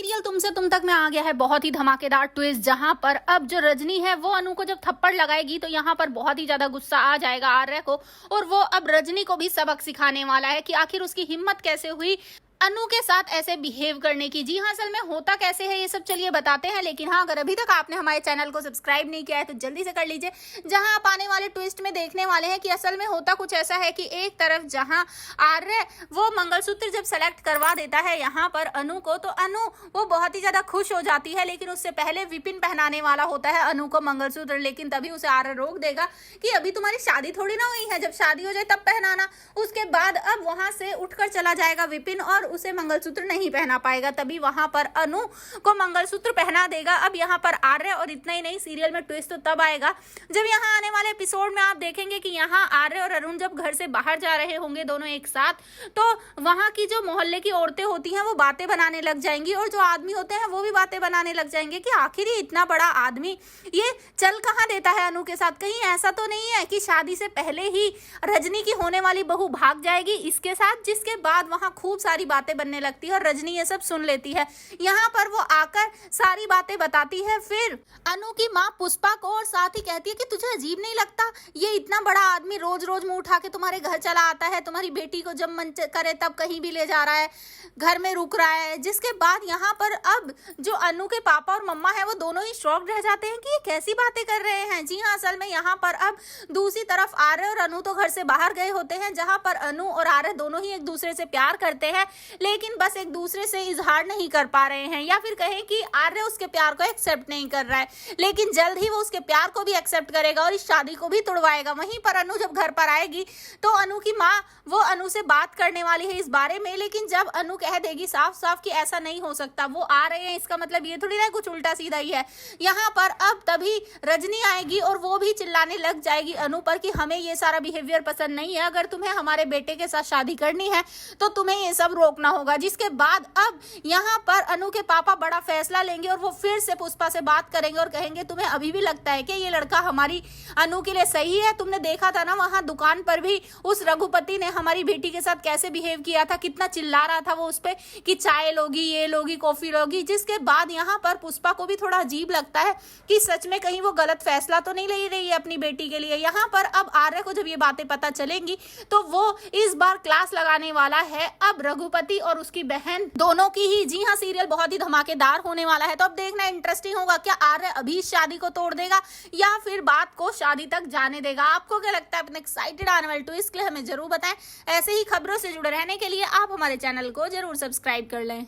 Serial तुमसे तुम तक में आ गया है बहुत ही धमाकेदार ट्विस्ट, जहां पर अब जो रजनी है वो अनु को जब थप्पड़ लगाएगी तो यहाँ पर बहुत ही ज्यादा गुस्सा आ जाएगा आर्य को, और वो अब रजनी को भी सबक सिखाने वाला है कि आखिर उसकी हिम्मत कैसे हुई अनु के साथ ऐसे बिहेव करने की। जी हाँ, असल में होता कैसे है ये सब चलिए बताते हैं। लेकिन हाँ, अगर अभी तक आपने हमारे चैनल को सब्सक्राइब नहीं किया है तो जल्दी से कर लीजिए, जहां आप आने वाले ट्विस्ट में देखने वाले हैं कि असल में होता कुछ ऐसा है कि एक तरफ जहां आर्य वो मंगलसूत्र जब सेलेक्ट करवा देता है यहाँ पर अनु को, तो अनु वो बहुत ही ज्यादा खुश हो जाती है। लेकिन उससे पहले विपिन पहनाने वाला होता है अनु को मंगलसूत्र, लेकिन तभी उसे आर्य रोक देगा कि अभी तुम्हारी शादी थोड़ी ना हुई है, जब शादी हो जाए तब पहनाना। उसके बाद अब वहां से उठकर चला जाएगा विपिन और उसे मंगलसूत्र नहीं पहना पाएगा, तभी वहां पर अनु को मंगलसूत्र पहना देगा अब यहाँ पर आर्य। और इतना ही नहीं, सीरियल में ट्विस्ट तो तब आएगा जब यहाँ आने वाले एपिसोड में आप देखेंगे कि यहाँ आर्य और अरुण जब घर से बाहर जा रहे होंगे दोनों एक साथ, तो वहां की जो मोहल्ले की औरतें होती हैं वो बातें बनाने लग जाएंगी, और जो आदमी होते हैं वो भी बातें बनाने लग जाएंगे कि आखिर ये इतना बड़ा आदमी ये चल कहाँ देता है अनु के साथ। कहीं ऐसा तो नहीं है कि शादी से पहले ही रजनी की होने वाली बहू भाग जाएगी इसके साथ, जिसके बाद वहां खूब सारी बातें बनने लगती है और रजनी ये सब सुन लेती है। यहाँ पर वो आकर सारी बातें बताती है फिर अनु की माँ पुष्पा को, और साथ ही कहती है कि तुझे अजीब नहीं लगता ये इतना बड़ा आदमी रोज रोज मुंह उठा के तुम्हारे घर चला आता है, तुम्हारी बेटी को जब मन करे तब कहीं भी ले जा रहा है, घर में रुक रहा है। जिसके बाद यहाँ पर अब जो अनु के पापा और मम्मा है वो दोनों ही शॉक रह जाते हैं कि ये कैसी बातें कर रहे हैं। जी हाँ, असल में यहाँ पर अब दूसरी तरफ आर्य और अनु तो घर से बाहर गए होते हैं, जहाँ पर अनु और आर्य दोनों ही एक दूसरे से प्यार करते हैं, लेकिन बस एक दूसरे से इजहार नहीं कर पा रहे हैं, या फिर कहें कि आर्य उसके प्यार को एक्सेप्ट नहीं कर रहा है। लेकिन जल्द ही वो उसके प्यार को भी एक्सेप्ट करेगा और इस शादी को भी तोड़वाएगा। वहीं पर अनु जब घर पर आएगी तो अनु की माँ वो अनु से बात करने वाली है इस बारे में, लेकिन जब अनु कह देगी साफ साफ कि ऐसा नहीं हो सकता, वो आ रहे हैं, इसका मतलब ये थोड़ी ना कुछ उल्टा सीधा ही है। यहाँ पर अब तभी रजनी आएगी और वो भी चिल्लाने लग जाएगी अनु पर कि हमें ये सारा बिहेवियर पसंद नहीं है, अगर तुम्हें हमारे बेटे के साथ शादी करनी है तो तुम्हें ये सब रोकना होगा। जिसके बाद अब यहाँ पर अनु के पापा बड़ा फैसला लेंगे और वो फिर से पुष्पा से बात करेंगे और कहेंगे तुम्हें अभी भी लगता है कि ये लड़का हमारी अनु के लिए सही है? तुमने देखा था ना वहां दुकान पर भी उस रघुपति ने हमारी बेटी के साथ कैसे बिहेव किया था, कितना चिल्ला रहा था वो उस पे कि चाय लोगी, ये लोगी, कॉफी लोगी। जिसके बाद यहाँ पर पुष्पा को भी थोड़ा अजीब लगता है कि सच में कहीं वो गलत फैसला तो नहीं ले रही है अपनी बेटी के लिए। यहाँ पर अब आर्य को जब ये बातें पता चलेंगी तो वो इस बार क्लास लगाने वाला है अब रघुपति और उसकी बहन दोनों की ही। जी हाँ, सीरियल बहुत ही धमाकेदार होने वाला है, तो अब देखना इंटरेस्टिंग होगा क्या आर्य अभी इस शादी को तोड़ देगा या फिर बात को शादी तक जाने देगा। आपको क्या लगता है? अपने एक्साइटेड आने वाले ट्विस्ट के लिए हमें जरूर बताएं। ऐसे ही खबरों से जुड़े रहने के लिए आप हमारे चैनल को जरूर सब्सक्राइब कर लें।